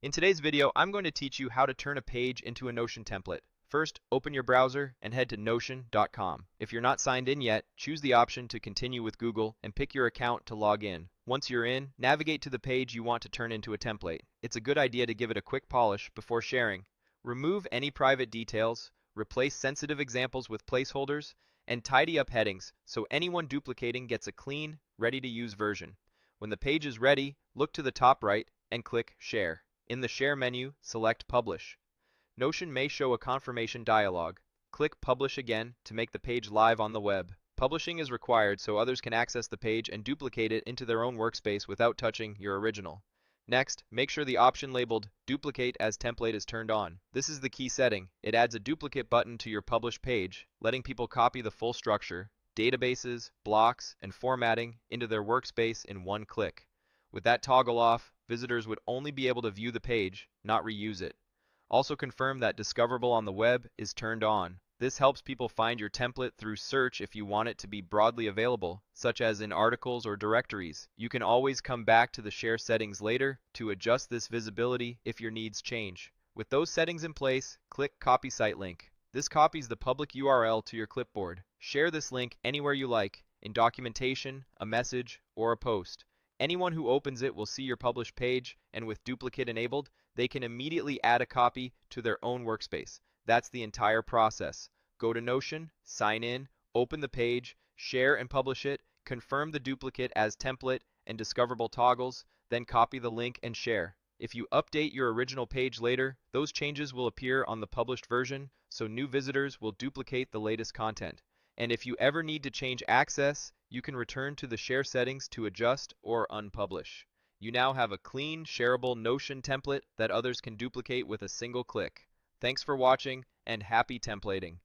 In today's video, I'm going to teach you how to turn a page into a Notion template. First, open your browser and head to notion.com. If you're not signed in yet, choose the option to continue with Google and pick your account to log in. Once you're in, navigate to the page you want to turn into a template. It's a good idea to give it a quick polish before sharing. Remove any private details, replace sensitive examples with placeholders, and tidy up headings so anyone duplicating gets a clean, ready-to-use version. When the page is ready, look to the top right and click Share. In the Share menu, select Publish. Notion may show a confirmation dialog. Click Publish again to make the page live on the web. Publishing is required so others can access the page and duplicate it into their own workspace without touching your original. Next, make sure the option labeled Duplicate as Template is turned on. This is the key setting. It adds a duplicate button to your published page, letting people copy the full structure, databases, blocks, and formatting into their workspace in one click. With that toggle off, visitors would only be able to view the page, not reuse it. Also confirm that Discoverable on the web is turned on. This helps people find your template through search if you want it to be broadly available, such as in articles or directories. You can always come back to the share settings later to adjust this visibility if your needs change. With those settings in place, click Copy Site Link. This copies the public URL to your clipboard. Share this link anywhere you like, in documentation, a message, or a post. Anyone who opens it will see your published page, and with duplicate enabled, they can immediately add a copy to their own workspace. That's the entire process. Go to Notion, sign in, open the page, share and publish it, confirm the duplicate as template and discoverable toggles, then copy the link and share. If you update your original page later, those changes will appear on the published version, so new visitors will duplicate the latest content. And if you ever need to change access, you can return to the share settings to adjust or unpublish. You now have a clean, shareable Notion template that others can duplicate with a single click. Thanks for watching, and happy templating!